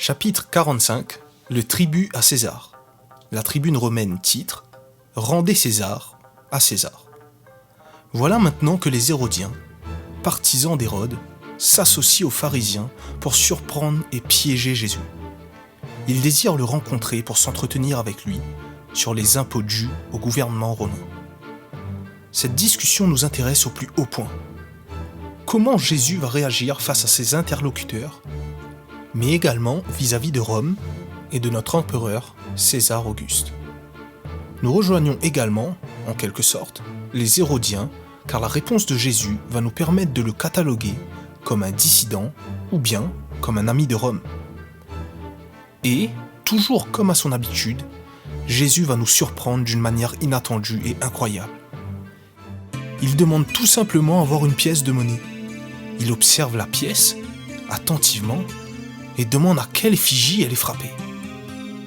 Chapitre 45. Le tribut à César. La tribune romaine titre « Rendez César à César ». Voilà maintenant que les Hérodiens, partisans d'Hérode, s'associent aux pharisiens pour surprendre et piéger Jésus. Ils désirent le rencontrer pour s'entretenir avec lui sur les impôts dus au gouvernement romain. Cette discussion nous intéresse au plus haut point. Comment Jésus va réagir face à ses interlocuteurs, mais également vis-à-vis de Rome et de notre empereur César Auguste. Nous rejoignons également, en quelque sorte, les Hérodiens, car la réponse de Jésus va nous permettre de le cataloguer comme un dissident ou bien comme un ami de Rome. Et, toujours comme à son habitude, Jésus va nous surprendre d'une manière inattendue et incroyable. Il demande tout simplement à voir une pièce de monnaie. Il observe la pièce, attentivement, et demande à quelle effigie elle est frappée.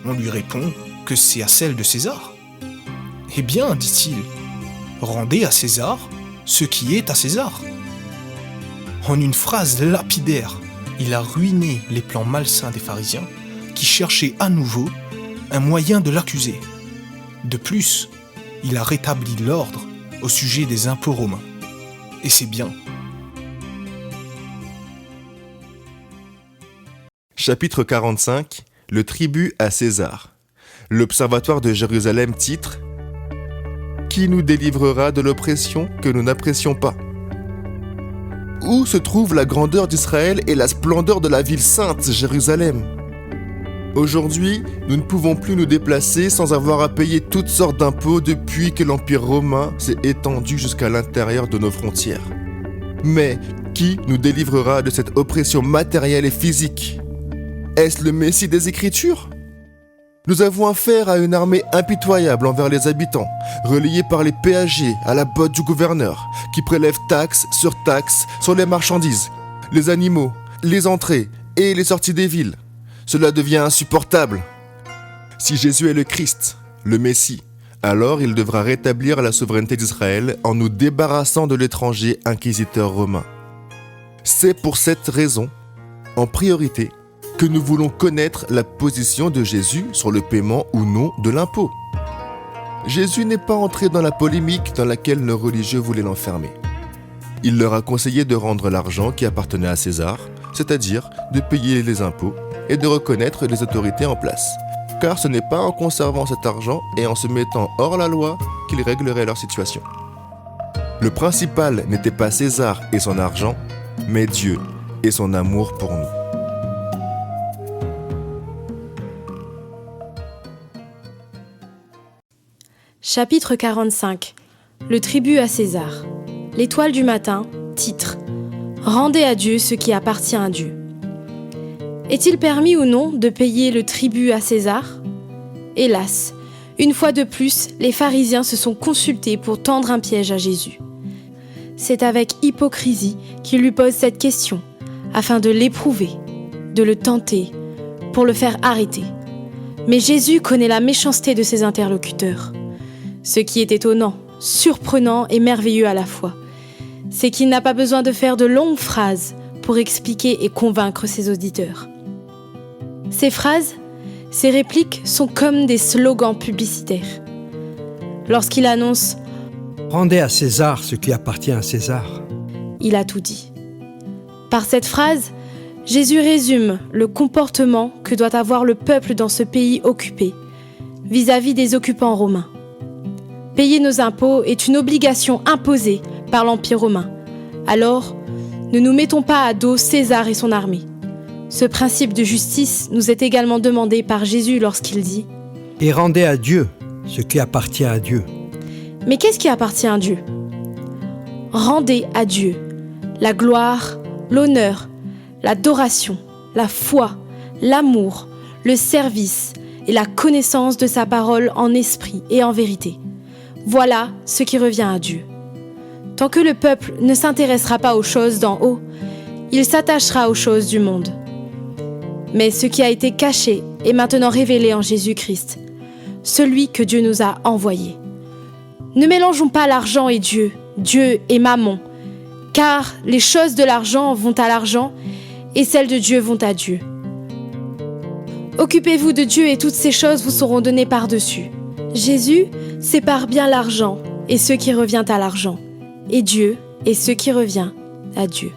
On lui répond que c'est à celle de César. Eh bien, dit-il, rendez à César ce qui est à César. En une phrase lapidaire, il a ruiné les plans malsains des pharisiens qui cherchaient à nouveau un moyen de l'accuser. De plus, il a rétabli l'ordre au sujet des impôts romains. Et c'est bien. Chapitre 45. Le tribut à César. L'Observatoire de Jérusalem titre « Qui nous délivrera de l'oppression que nous n'apprécions pas ?» Où se trouve la grandeur d'Israël et la splendeur de la ville sainte, Jérusalem ? Aujourd'hui, nous ne pouvons plus nous déplacer sans avoir à payer toutes sortes d'impôts depuis que l'Empire romain s'est étendu jusqu'à l'intérieur de nos frontières. Mais qui nous délivrera de cette oppression matérielle et physique ? Est-ce le Messie des Écritures ? Nous avons affaire à une armée impitoyable envers les habitants, reliée par les péagers à la botte du gouverneur, qui prélève taxe sur les marchandises, les animaux, les entrées et les sorties des villes. Cela devient insupportable. Si Jésus est le Christ, le Messie, alors il devra rétablir la souveraineté d'Israël en nous débarrassant de l'étranger inquisiteur romain. C'est pour cette raison, en priorité, que nous voulons connaître la position de Jésus sur le paiement ou non de l'impôt. Jésus n'est pas entré dans la polémique dans laquelle nos religieux voulaient l'enfermer. Il leur a conseillé de rendre l'argent qui appartenait à César, c'est-à-dire de payer les impôts et de reconnaître les autorités en place. Car ce n'est pas en conservant cet argent et en se mettant hors la loi qu'ils régleraient leur situation. Le principal n'était pas César et son argent, mais Dieu et son amour pour nous. Chapitre 45. Le tribut à César. L'étoile du matin, titre « Rendez à Dieu ce qui appartient à Dieu ». Est-il permis ou non de payer le tribut à César ? Hélas, une fois de plus, les pharisiens se sont consultés pour tendre un piège à Jésus. C'est avec hypocrisie qu'ils lui posent cette question, afin de l'éprouver, de le tenter, pour le faire arrêter. Mais Jésus connaît la méchanceté de ses interlocuteurs. Ce qui est étonnant, surprenant et merveilleux à la fois, c'est qu'il n'a pas besoin de faire de longues phrases pour expliquer et convaincre ses auditeurs. Ces phrases, ces répliques sont comme des slogans publicitaires. Lorsqu'il annonce « Rendez à César ce qui appartient à César », il a tout dit. Par cette phrase, Jésus résume le comportement que doit avoir le peuple dans ce pays occupé, vis-à-vis des occupants romains. Payer nos impôts est une obligation imposée par l'Empire romain. Alors, ne nous mettons pas à dos César et son armée. Ce principe de justice nous est également demandé par Jésus lorsqu'il dit « Et rendez à Dieu ce qui appartient à Dieu ». Mais qu'est-ce qui appartient à Dieu ? Rendez à Dieu la gloire, l'honneur, l'adoration, la foi, l'amour, le service et la connaissance de sa parole en esprit et en vérité. Voilà ce qui revient à Dieu. Tant que le peuple ne s'intéressera pas aux choses d'en haut, il s'attachera aux choses du monde. Mais ce qui a été caché est maintenant révélé en Jésus-Christ, celui que Dieu nous a envoyé. Ne mélangeons pas l'argent et Dieu, Dieu et Mammon, car les choses de l'argent vont à l'argent et celles de Dieu vont à Dieu. Occupez-vous de Dieu et toutes ces choses vous seront données par-dessus. Jésus sépare bien l'argent et ce qui revient à l'argent, et Dieu et ce qui revient à Dieu.